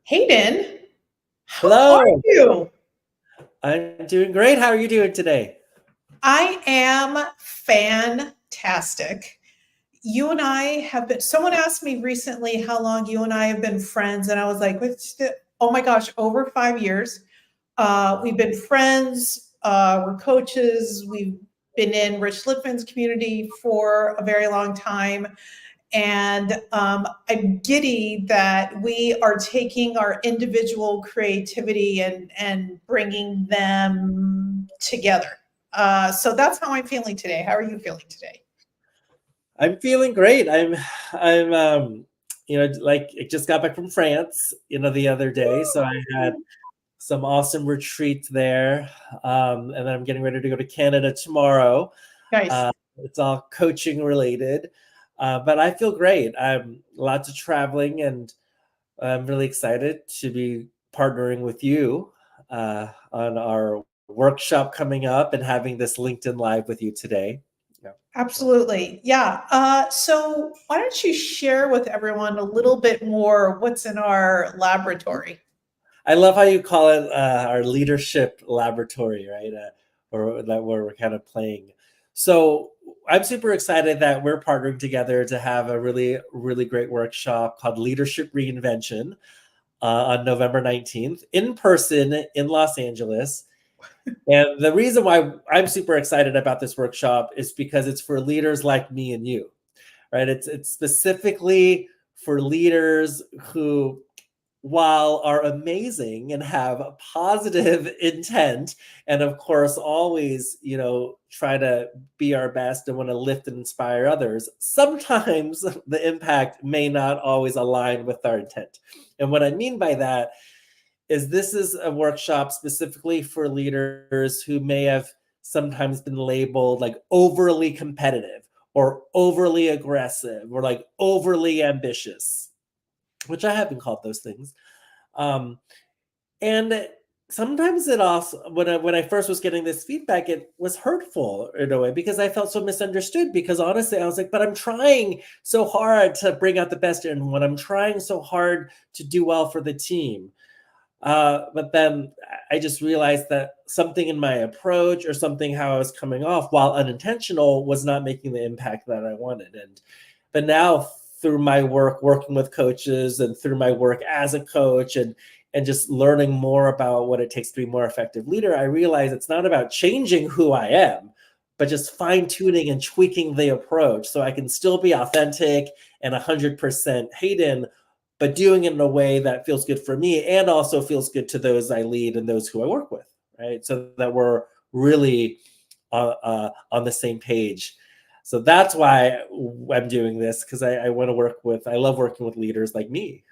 Hayden, how are Hello, you? I'm doing great. How are you doing today? I am fantastic. You and I have been, someone asked me recently how long you and I have been friends, and I was like, oh my gosh, over 5 years. We've been friends, we're coaches, we've been in Rich Lippman's community for a very long time. And I'm giddy that we are taking our individual creativity and bringing them together. So that's how I'm feeling today. How are you feeling today? I'm feeling great. Like I just got back from France, the other day. So I had some awesome retreat there. And then I'm getting ready to go to Canada tomorrow. Guys, Uh, it's all coaching related. But I feel great. I'm lots of traveling and I'm really excited to be partnering with you on our workshop coming up and having this LinkedIn Live with you today. Yeah. absolutely. Yeah. So why don't you share with everyone a little bit more what's in our laboratory? I love how you call it our leadership laboratory, right? Or that where we're kind of playing. So I'm super excited that we're partnering together to have a really, really great workshop called Leadership Reinvention on November 19th in person in Los Angeles. And the reason why I'm super excited about this workshop is because it's for leaders like me and you, right? It's specifically for leaders who, while are amazing and have a positive intent, and of course always, try to be our best and want to lift and inspire others, sometimes the impact may not always align with our intent. And what I mean by that is this is a workshop specifically for leaders who may have sometimes been labeled like overly competitive or overly aggressive or like overly ambitious, which I have been called those things. Um, and sometimes it also, when I first was getting this feedback, it was hurtful in a way because I felt so misunderstood. Because honestly, I was like, but I'm trying so hard to bring out the best in everyone. I'm trying so hard to do well for the team. But then I just realized that something in my approach or something how I was coming off, while unintentional, was not making the impact that I wanted. But now through my work working with coaches and through my work as a coach and just learning more about what it takes to be a more effective leader, I realize it's not about changing who I am, but just fine tuning and tweaking the approach so I can still be authentic and 100% Hayden, but doing it in a way that feels good for me and also feels good to those I lead and those who I work with, right? So that we're really on the same page. So that's why I'm doing this, because I want to I love working with leaders like me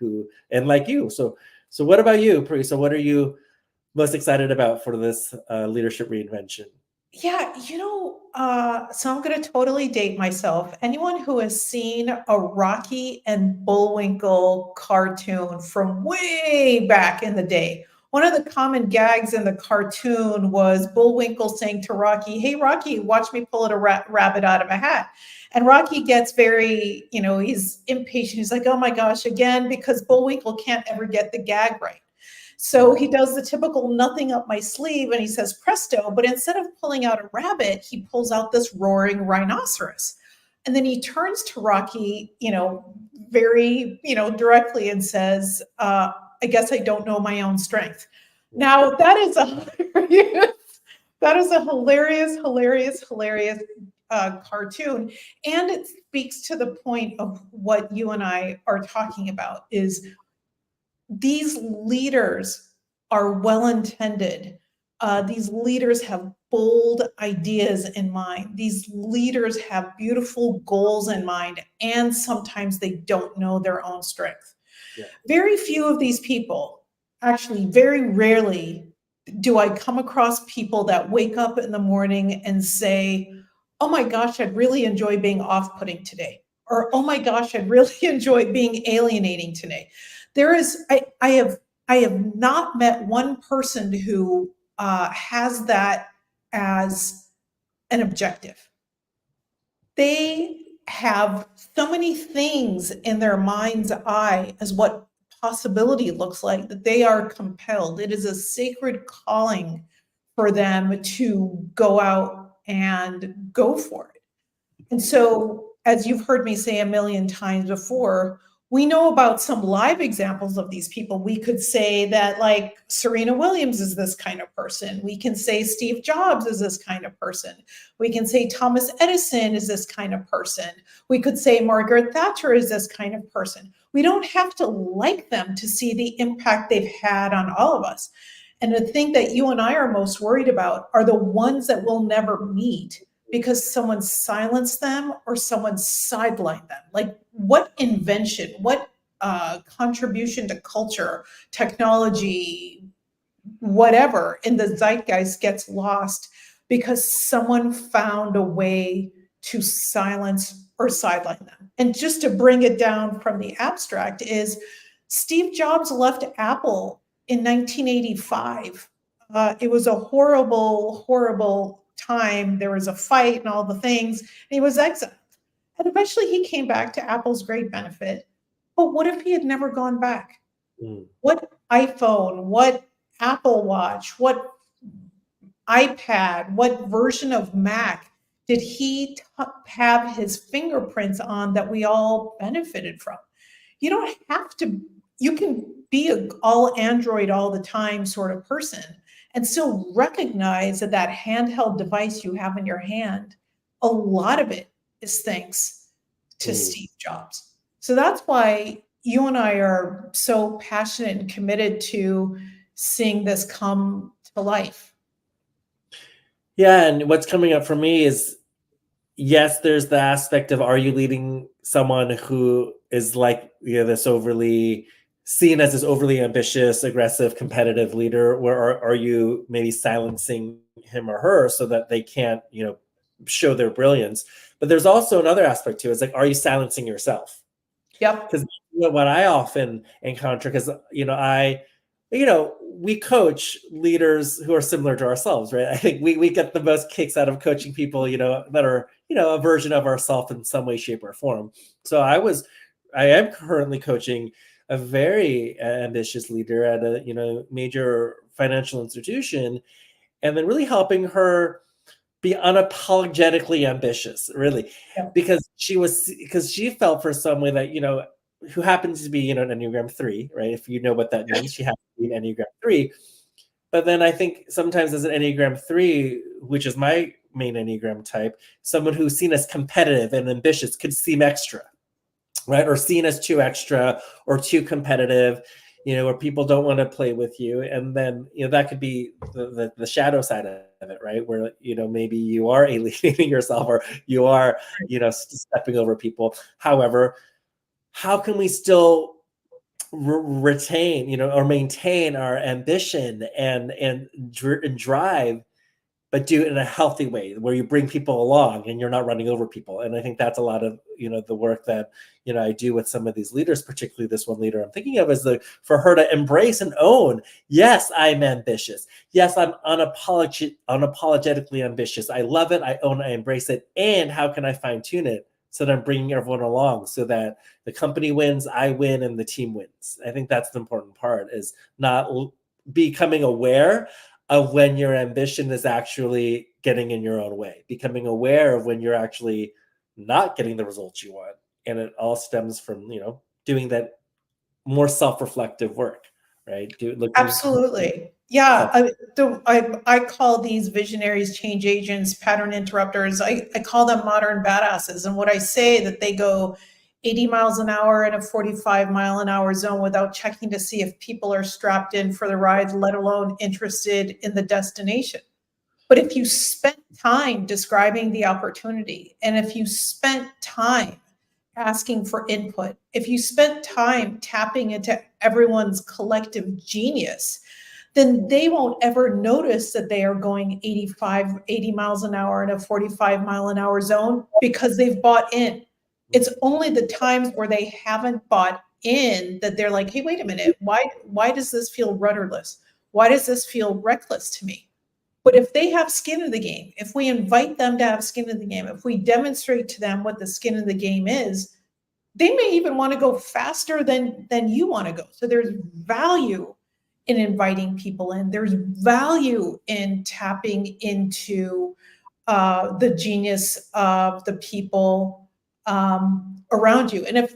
and like you. So what about you, Pri? So what are you most excited about for this leadership reinvention? Yeah, so I'm going to totally date myself. Anyone who has seen a Rocky and Bullwinkle cartoon from way back in the day, one of the common gags in the cartoon was Bullwinkle saying to Rocky, "Hey, Rocky, watch me pull a rabbit out of a hat." And Rocky gets very, he's impatient. He's like, "Oh my gosh, again," because Bullwinkle can't ever get the gag right. So he does the typical nothing up my sleeve and he says presto, but instead of pulling out a rabbit, he pulls out this roaring rhinoceros. And then he turns to Rocky, very, directly and says, I guess I don't know my own strength. Now that is a hilarious, that is a hilarious, hilarious, hilarious cartoon. And it speaks to the point of what you and I are talking about is these leaders are well intended. These leaders have bold ideas in mind. These leaders have beautiful goals in mind, and sometimes they don't know their own strength. Yeah. Very few of these people, actually, very rarely do I come across people that wake up in the morning and say, "Oh my gosh, I'd really enjoy being off putting today." Or, "Oh my gosh, I'd really enjoy being alienating today." I have not met one person who has that as an objective. They have so many things in their mind's eye as what possibility looks like, that they are compelled. It is a sacred calling for them to go out and go for it. And so, as you've heard me say a million times before, we know about some live examples of these people. We could say that, like, Serena Williams is this kind of person. We can say Steve Jobs is this kind of person. We can say Thomas Edison is this kind of person. We could say Margaret Thatcher is this kind of person. We don't have to like them to see the impact they've had on all of us. And the thing that you and I are most worried about are the ones that we'll never meet because someone silenced them or someone sidelined them. Like, what invention, what contribution to culture, technology, whatever in the zeitgeist gets lost because someone found a way to silence or sideline them. And just to bring it down from the abstract is Steve Jobs left Apple in 1985. It was a horrible, horrible time. There was a fight and all the things, and he was exiled. And eventually he came back to Apple's great benefit. But what if he had never gone back? What iPhone, what Apple Watch, what iPad, what version of Mac did he have his fingerprints on that we all benefited from? You don't have to, you can be an all Android all the time sort of person and still recognize that that handheld device you have in your hand, a lot of it is thanks to Steve Jobs. So that's why you and I are so passionate and committed to seeing this come to life. Yeah, and what's coming up for me is, yes, there's the aspect of, are you leading someone who is like, this overly seen as this overly ambitious, aggressive, competitive leader, or are you maybe silencing him or her so that they can't, show their brilliance? But there's also another aspect to it. It's like, are you silencing yourself? Yep. Because what I often encounter, because we coach leaders who are similar to ourselves, right? I think we get the most kicks out of coaching people, that are, a version of ourselves in some way, shape, or form. So I am currently coaching a very ambitious leader at a, major financial institution, and then really helping her be unapologetically ambitious, really, because she felt for someone that, who happens to be, an Enneagram 3, right? If you know what that means, she has to be an Enneagram 3. But then I think sometimes as an Enneagram 3, which is my main Enneagram type, someone who's seen as competitive and ambitious could seem extra, right? Or seen as too extra or too competitive, where people don't want to play with you. And then, that could be the shadow side of it, right? Where, maybe you are alienating yourself, or you are, stepping over people. However, how can we still retain, or maintain our ambition and drive, but do it in a healthy way where you bring people along and you're not running over people? And I think that's a lot of, the work that, I do with some of these leaders, particularly this one leader I'm thinking of, is for her to embrace and own, yes, I'm ambitious. Yes, I'm unapologetically ambitious. I love it. I own it. I embrace it. And how can I fine tune it so that I'm bringing everyone along so that the company wins, I win, and the team wins? I think that's the important part, is not becoming aware of when your ambition is actually getting in your own way, becoming aware of when you're actually not getting the results you want. And it all stems from, doing that more self-reflective work, right? Absolutely. Yeah. I call these visionaries, change agents, pattern interrupters. I call them modern badasses. And what I say that they go 80 miles an hour in a 45-mile-an-hour zone without checking to see if people are strapped in for the ride, let alone interested in the destination. But if you spent time describing the opportunity, and if you spent time asking for input, if you spent time tapping into everyone's collective genius, then they won't ever notice that they are going 80 miles an hour in a 45-mile-an-hour zone because they've bought in. It's only the times where they haven't bought in that they're like, hey, wait a minute, why does this feel rudderless? Why does this feel reckless to me? But if they have skin in the game, if we invite them to have skin in the game, if we demonstrate to them what the skin in the game is, they may even want to go faster than you want to go. So there's value in inviting people in. There's value in tapping into the genius of the people around you. And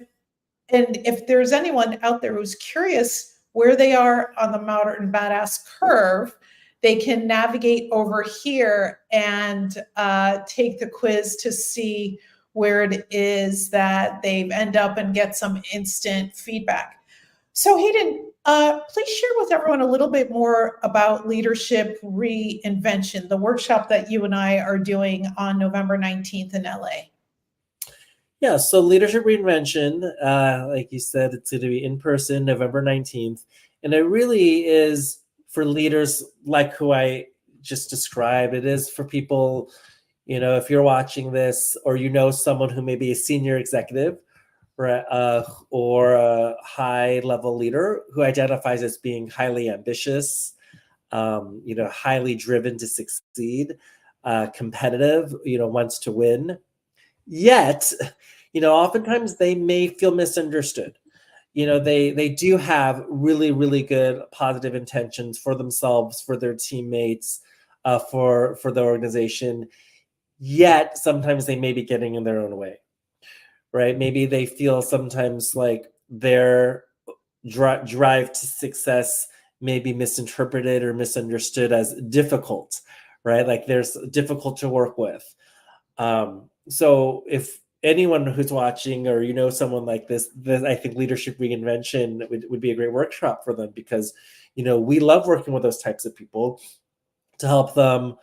if there's anyone out there who's curious where they are on the modern badass curve, they can navigate over here and take the quiz to see where it is that they've end up and get some instant feedback. So Hayden, please share with everyone a little bit more about Leadership Reinvention, the workshop that you and I are doing on November 19th in LA. Yeah, so Leadership Reinvention, like you said, it's going to be in person November 19th. And it really is for leaders like who I just described. It is for people, if you're watching this or someone who may be a senior executive or a high level leader who identifies as being highly ambitious, highly driven to succeed, competitive, wants to win. Yet, oftentimes they may feel misunderstood. They do have really, really good positive intentions for themselves, for their teammates, for the organization. Yet sometimes they may be getting in their own way, right? Maybe they feel sometimes like their drive to success may be misinterpreted or misunderstood as difficult, right? Like there's difficult to work with. So if anyone who's watching or someone like this, I think Leadership Reinvention would be a great workshop for them because, we love working with those types of people to help them,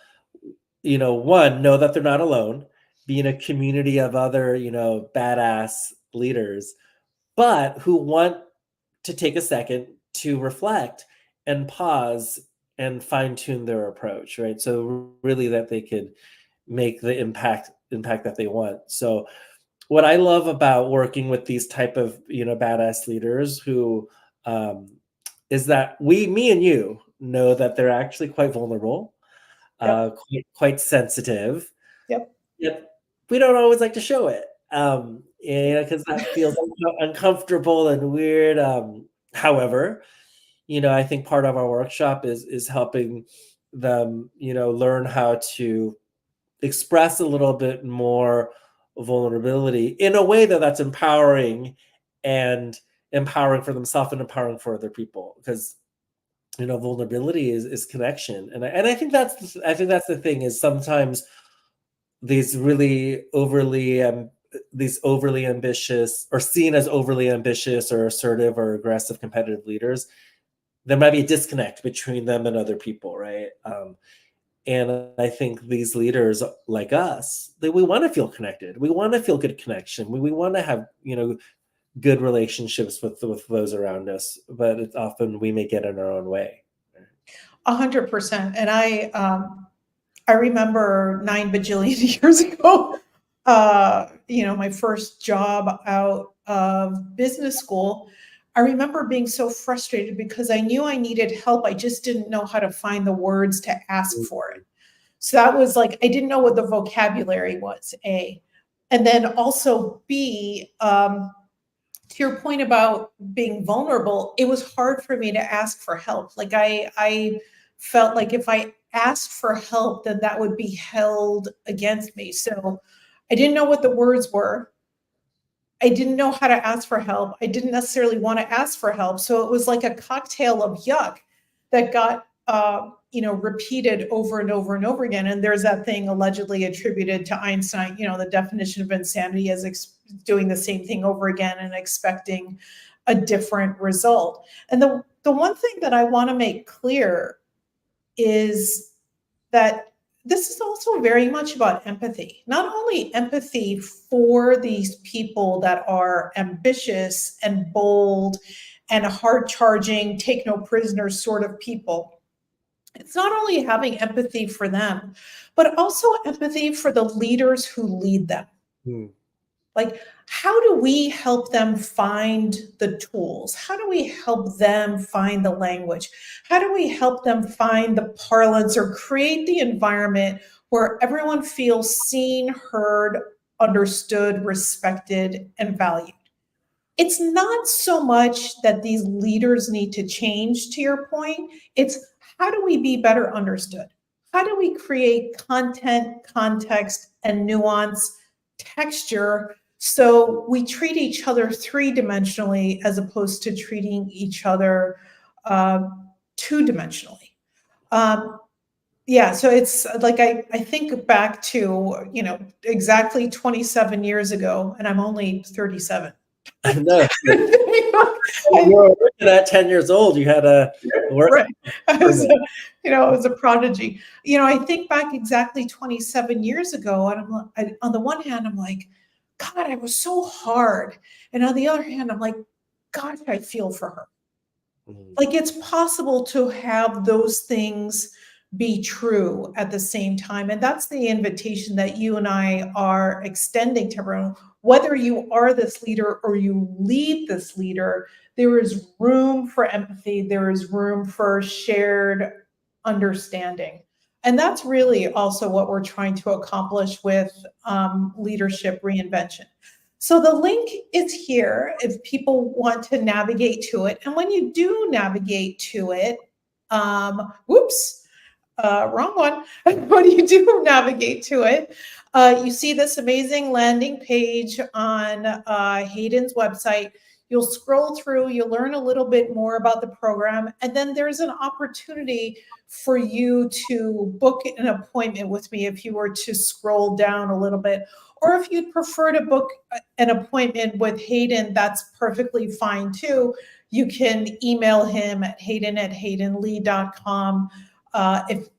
one, know that they're not alone, be in a community of other, badass leaders, but who want to take a second to reflect and pause and fine tune their approach, right? So really that they could make the impact that they want. So what I love about working with these type of badass leaders who is that me and you know that they're actually quite vulnerable, Yep. quite sensitive. Yep. Yet we don't always like to show it, because that feels uncomfortable and weird. However, I think part of our workshop is helping them, learn how to express a little bit more vulnerability in a way that's empowering and empowering for themselves and empowering for other people, because vulnerability is connection, and I think that's the thing is sometimes these really overly ambitious or seen as overly ambitious or assertive or aggressive competitive leaders, there might be a disconnect between them and other people, right? And I think these leaders like us, we want to feel connected. We want to feel good connection. We want to have, good relationships with those around us, but it's often we may get in our own way. 100%. And I remember 9 bajillion years ago, my first job out of business school. I remember being so frustrated because I knew I needed help. I just didn't know how to find the words to ask for it. So that was like, I didn't know what the vocabulary was, A. And then also B, to your point about being vulnerable, it was hard for me to ask for help. Like I felt like if I asked for help, then that would be held against me. So I didn't know what the words were. I didn't know how to ask for help. I didn't necessarily want to ask for help. So it was like a cocktail of yuck that got repeated over and over and over again. And there's that thing allegedly attributed to Einstein, the definition of insanity is doing the same thing over again and expecting a different result. And the one thing that I want to make clear is that this is also very much about empathy, not only empathy for these people that are ambitious and bold and hard charging, take no prisoners sort of people. It's not only having empathy for them, but also empathy for the leaders who lead them. Like, how do we help them find the tools? How do we help them find the language? How do we help them find the parlance or create the environment where everyone feels seen, heard, understood, respected, and valued? it's not so much that these leaders need to change, to your point. It's how do we be better understood? How do we create content, context, and nuance, texture, so we treat each other three-dimensionally as opposed to treating each other uh, two-dimensionally? Um, yeah, so it's like I think back to, exactly 27 years ago, and I'm only 37. No, I, you were working at 10 years old. You had a work right. I was, permit. I was a prodigy. I think back exactly 27 years ago, and on the one hand, I'm like, God, I was so hard, and on the other hand, I'm like, gosh, I feel for her. Mhm. Like it's possible to have those things be true at the same time. And that's the invitation that you and I are extending to everyone. Whether you are this leader or you lead this leader, there is room for empathy, there is room for shared understanding. And that's really also what we're trying to accomplish with leadership reinvention. So the link is here if people want to navigate to it. And when you do navigate to it, whoops, wrong one. When you do navigate to it, you see this amazing landing page on Hayden's website. You'll scroll through, you'll learn a little bit more about the program, and then there's an opportunity for you to book an appointment with me if you were to scroll down a little bit. Or if you'd prefer to book an appointment with Hayden, that's perfectly fine too. You can email him at hayden@haydenlee.com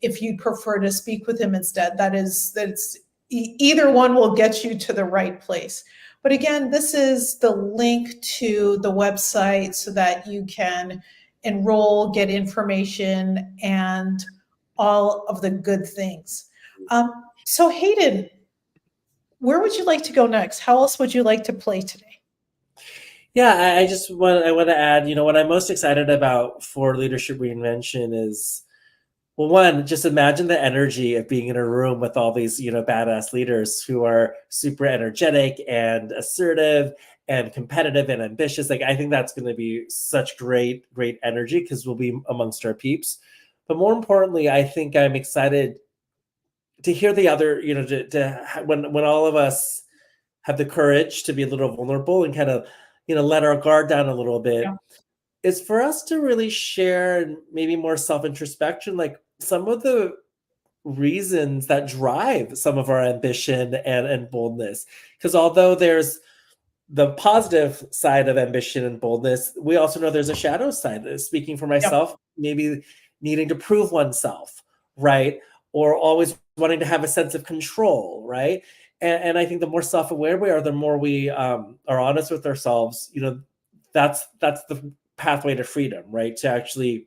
if you prefer to speak with him instead. That's either one will get you to the right place. But again, this is the link to the website so that you can enroll, get information, and all of the good things. So Hayden, where would you like to go next? How else would you like to play today? Yeah, I want to add, what I'm most excited about for leadership reinvention is, well, one, just imagine the energy of being in a room with all these, badass leaders who are super energetic and assertive and competitive and ambitious. Like, I think that's going to be such great energy because we'll be amongst our peeps. But more importantly, I think I'm excited to hear the other, when all of us have the courage to be a little vulnerable and kind of, let our guard down a little Yeah, bit, is for us to really share and maybe more self-introspection, like some of the reasons that drive some of our ambition and boldness. Because although there's the positive side of ambition and boldness, we also know there's a shadow side. Speaking for yeah, myself, maybe needing to prove oneself, right? Or always wanting to have a sense of control, right? And I think the more self-aware we are, the more we are honest with ourselves. That's the pathway to freedom, right? To actually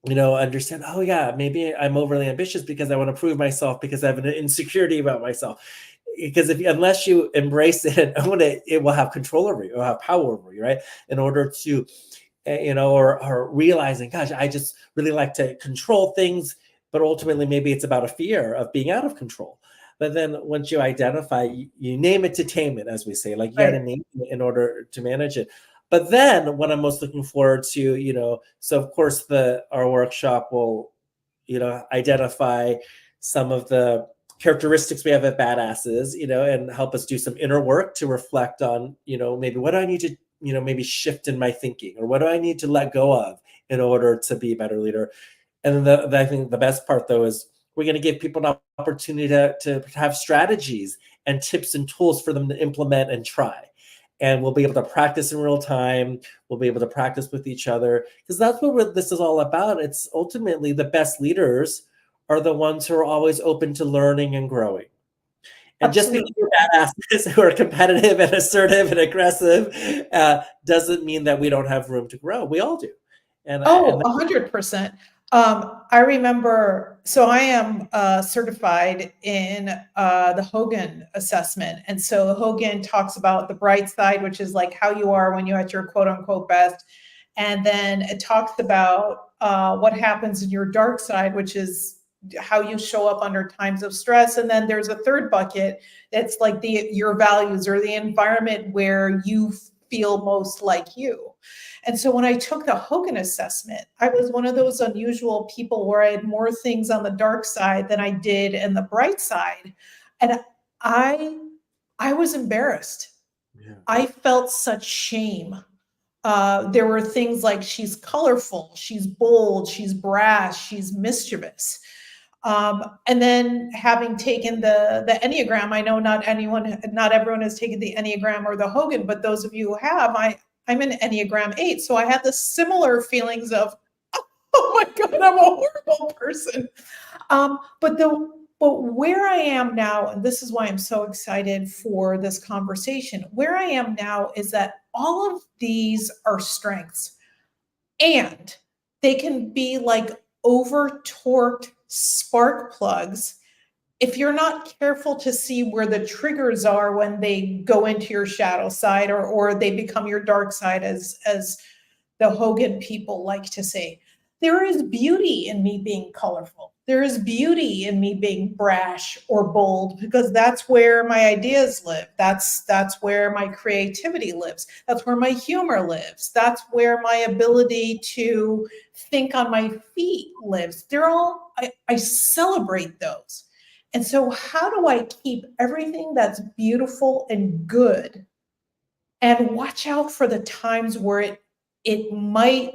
understand, oh yeah, maybe I'm overly ambitious because I want to prove myself because I have an insecurity about myself. Because unless you embrace it and own it, it will have control over you, it will have power over you, right? In order to, or realizing, gosh, I just really like to control things, but ultimately maybe it's about a fear of being out of control. But then once you identify, you name it to tame it, as we say, like you got to right. name it in order to manage it. But then what I'm most looking forward to, so of course our workshop will, identify some of the characteristics we have at badasses, and help us do some inner work to reflect on, maybe what do I need to, maybe shift in my thinking, or what do I need to let go of in order to be a better leader. And then I think the best part though is we're going to give people an opportunity to have strategies and tips and tools for them to implement and try. And we'll be able to practice in real time. We'll be able to practice with each other, because that's what this is all about. It's ultimately the best leaders are the ones who are always open to learning and growing. And just because Absolutely. we're badasses who are competitive and assertive and aggressive doesn't mean that we don't have room to grow. We all do. Oh, And 100%. I remember, so I am certified in the Hogan assessment. And so Hogan talks about the bright side, which is like how you are when you're at your quote unquote best. And then it talks about what happens in your dark side, which is how you show up under times of stress. And then there's a third bucket that's like your values or the environment where you feel most like you. And so when I took the Hogan assessment, I was one of those unusual people where I had more things on the dark side than I did in the bright side. And I I was embarrassed. Yeah. I felt such shame. There were things like she's colorful, she's bold, she's brash, she's mischievous. And then having taken the Enneagram, I know not everyone has taken the Enneagram or the Hogan, but those of you who have, I'm an Enneagram 8. So I had the similar feelings of, oh my God, I'm a horrible person. But where I am now, and this is why I'm so excited for this conversation, where I am now is that all of these are strengths, and they can be like over torqued spark plugs if you're not careful to see where the triggers are when they go into your shadow side, or they become your dark side, as the Hogan people like to say. There is beauty in me being colorful. There is beauty in me being brash or bold, because that's where my ideas live. That's where my creativity lives. That's where my humor lives. That's where my ability to think on my feet lives. I celebrate those. And so how do I keep everything that's beautiful and good and watch out for the times where it might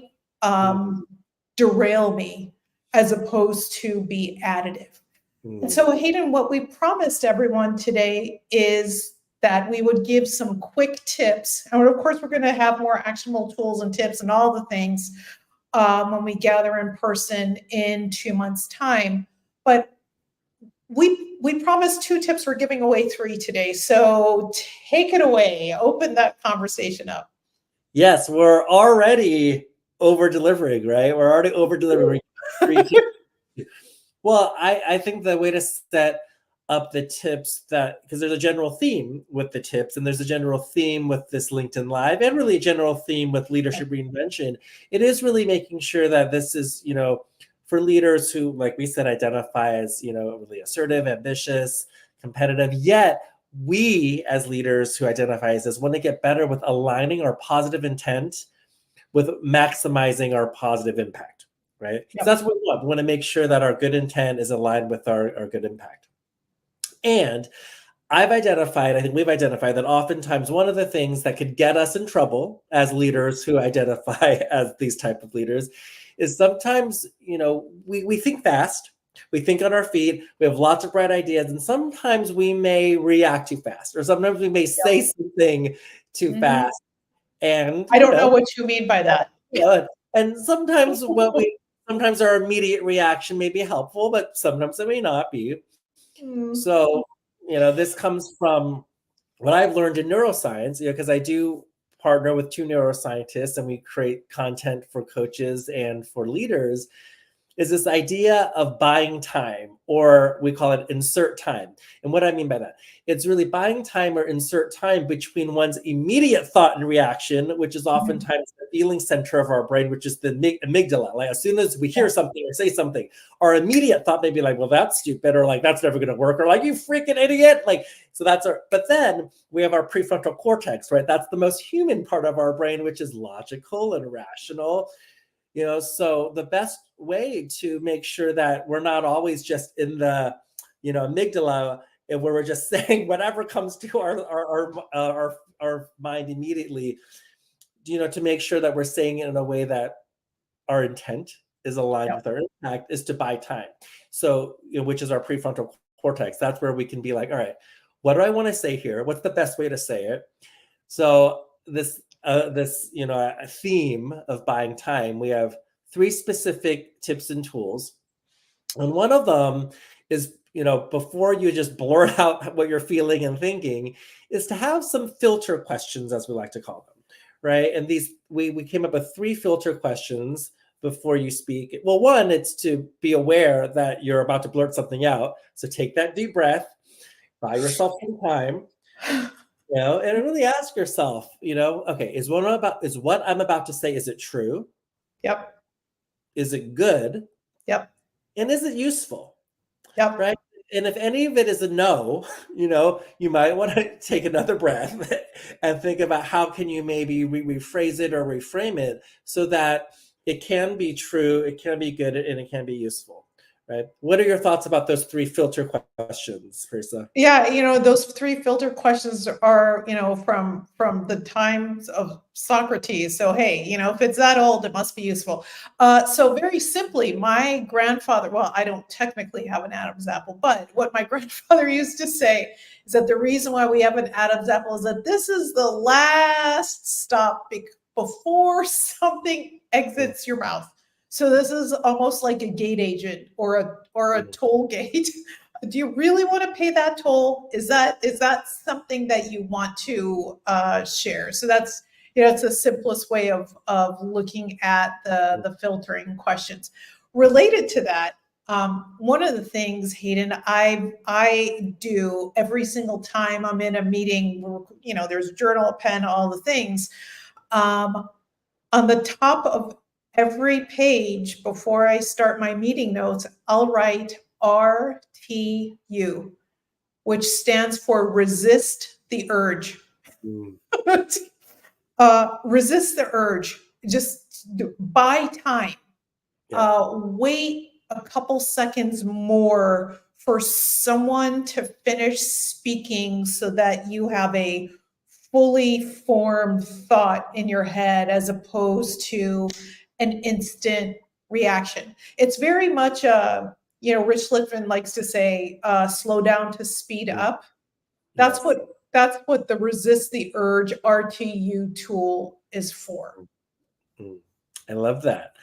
derail me as opposed to be additive? And so, Hayden, what we promised everyone today is that we would give some quick tips. And of course, we're going to have more actionable tools and tips and all the things when we gather in person in 2 months' time. But we promised 2 tips. We're giving away 3 today. So take it away. Open that conversation up. Yes, we're already over delivering, right? We're already over delivering. Well, I think the way to set up the tips, that because there's a general theme with the tips, and there's a general theme with this LinkedIn Live, and really a general theme with leadership reinvention. It is really making sure that this is, for leaders who, like we said, identify as, really assertive, ambitious, competitive, yet we as leaders who identify as this want to get better with aligning our positive intent with maximizing our positive impact, right? Yep. So that's what we want. We want to make sure that our good intent is aligned with our good impact. And I think we've identified that oftentimes one of the things that could get us in trouble as leaders who identify as these type of leaders is sometimes, we think fast, we think on our feet, we have lots of bright ideas, and sometimes we may react too fast, or sometimes we may say something too fast. And I don't know what you mean by that. And sometimes sometimes our immediate reaction may be helpful, but sometimes it may not be. So, this comes from what I've learned in neuroscience, because I do partner with 2 neuroscientists and we create content for coaches and for leaders, is this idea of buying time, or we call it insert time. And what I mean by that, it's really buying time or insert time between one's immediate thought and reaction, which is oftentimes the feeling center of our brain, which is the amygdala. Like as soon as we hear something or say something, our immediate thought may be like, well, that's stupid, or like, that's never going to work, or like, you freaking idiot. So that's but then we have our prefrontal cortex, right? That's the most human part of our brain, which is logical and rational. So the best way to make sure that we're not always just in the, amygdala, and where we're just saying whatever comes to our mind immediately, to make sure that we're saying it in a way that our intent is aligned with our impact, is to buy time. So, which is our prefrontal cortex. That's where we can be like, all right, what do I want to say here? What's the best way to say it? So this a theme of buying time, we have 3 specific tips and tools. And one of them is, before you just blurt out what you're feeling and thinking, is to have some filter questions, as we like to call them, right? And these, we came up with 3 filter questions before you speak. Well, one, it's to be aware that you're about to blurt something out. So take that deep breath, buy yourself some time. And really ask yourself, okay, is what I'm about to say, is it true? Yep. Is it good? Yep. And is it useful? Yep. Right? And if any of it is a no, you might want to take another breath and think about how can you maybe rephrase it or reframe it so that it can be true, it can be good, and it can be useful, right? What are your thoughts about those three filter questions, Teresa? Yeah, those three filter questions are, from the times of Socrates. So hey, if it's that old, it must be useful. So very simply, my grandfather, well, I don't technically have an Adam's apple, but what my grandfather used to say is that the reason why we have an Adam's apple is that this is the last stop before something exits your mouth. So this is almost like a gate agent or a toll gate. Do you really want to pay that toll? Is that something that you want to share? So that's it's the simplest way of looking at the filtering questions. Related to that, one of the things, Hayden, I do every single time I'm in a meeting, there's a journal, a pen, all the things. On the top of every page before I start my meeting notes, I'll write RTU, which stands for resist the urge. Mm. Resist the urge. Just buy time. Wait a couple seconds more for someone to finish speaking so that you have a fully formed thought in your head as opposed to an instant reaction. It's very much Rich Litvin likes to say, slow down to speed up. That's Yes. what the resist the urge RTU tool is for. I love that.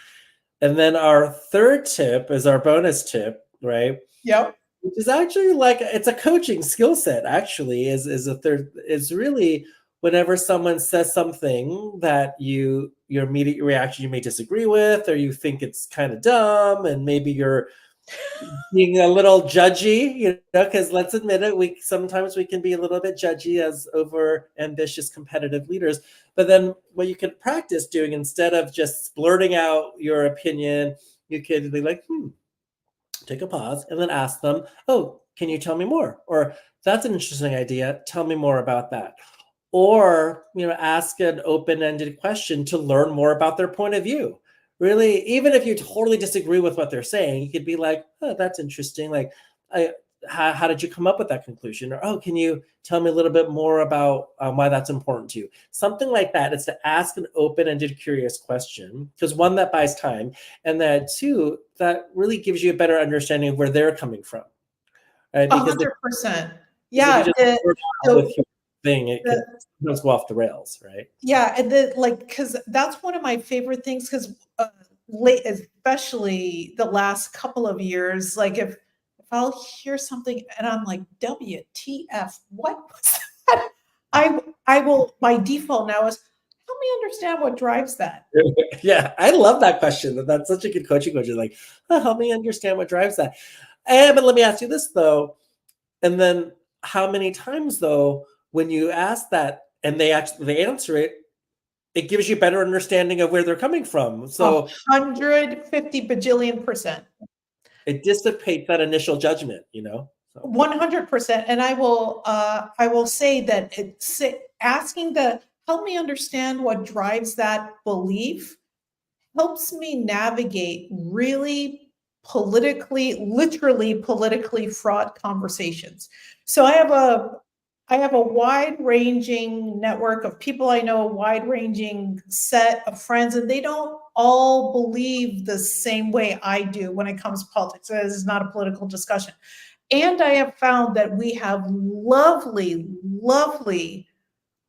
And then our third tip is our bonus tip, right? Yep. Which is actually like it's a coaching skill set. Actually, is a third. It's really whenever someone says something that your immediate reaction you may disagree with, or you think it's kind of dumb, and maybe you're being a little judgy, because let's admit it, we sometimes can be a little bit judgy as over ambitious competitive leaders. But then what you can practice doing, instead of just blurting out your opinion, you could be like, take a pause and then ask them, oh, can you tell me more? Or that's an interesting idea. Tell me more about that. Or, ask an open-ended question to learn more about their point of view. Really, even if you totally disagree with what they're saying, you could be like, oh, that's interesting. Like, how did you come up with that conclusion? Or, oh, can you tell me a little bit more about why that's important to you? Something like that. It's to ask an open-ended, curious question, because one, that buys time, and that two, that really gives you a better understanding of where they're coming from. Right? Because 100%. if you Yeah. just with your thing, it can sometimes go off the rails, right? Yeah, and because that's one of my favorite things. Because especially the last couple of years, like if I'll hear something and I'm like, WTF, what was that? I will, my default now is, help me understand what drives that. Yeah, I love that question. That's such a good coaching question. Like, oh, help me understand what drives that. But let me ask you this though, and then how many times though, when you ask that and they answer it, it gives you better understanding of where they're coming from. So 150 bajillion percent. it dissipates that initial judgment, So. 100%. And I will say that asking help me understand what drives that belief helps me navigate really literally politically fraught conversations. So I have a wide-ranging network of people I know, a wide-ranging set of friends, and they don't all believe the same way I do when it comes to politics. This is not a political discussion. And I have found that we have lovely, lovely,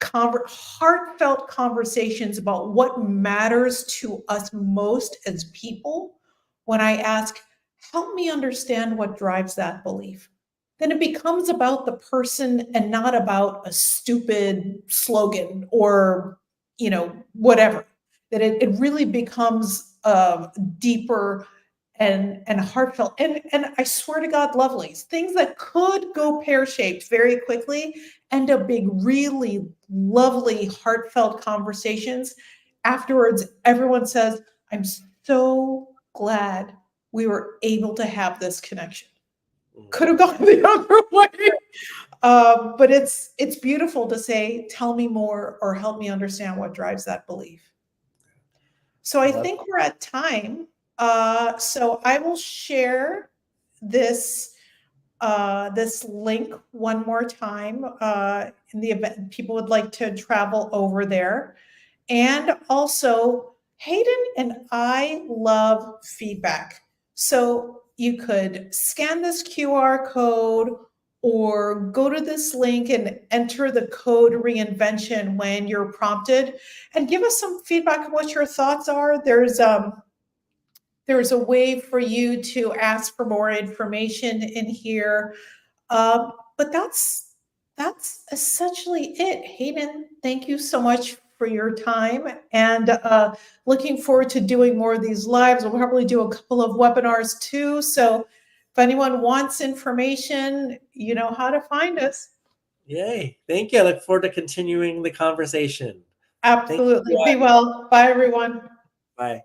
heartfelt conversations about what matters to us most as people. When I ask, help me understand what drives that belief, then it becomes about the person and not about a stupid slogan or, whatever. That it really becomes deeper and heartfelt and I swear to God, lovely things that could go pear-shaped very quickly end up being really lovely, heartfelt conversations. Afterwards, everyone says, I'm so glad we were able to have this connection. Could have gone the other way. But it's beautiful to say, tell me more or help me understand what drives that belief. So I think we're at time. So I will share this this link one more time in the event people would like to travel over there. And also, Hayden and I love feedback. So you could scan this QR code or go to this link and enter the code Reinvention when you're prompted and give us some feedback on what your thoughts are. There's a way for you to ask for more information in here. But that's essentially it. Hayden, thank you so much for your time, and looking forward to doing more of these lives. We'll probably do a couple of webinars too. So if anyone wants information, you know how to find us. Yay. Thank you. I look forward to continuing the conversation. Absolutely. Be well. Bye, everyone. Bye.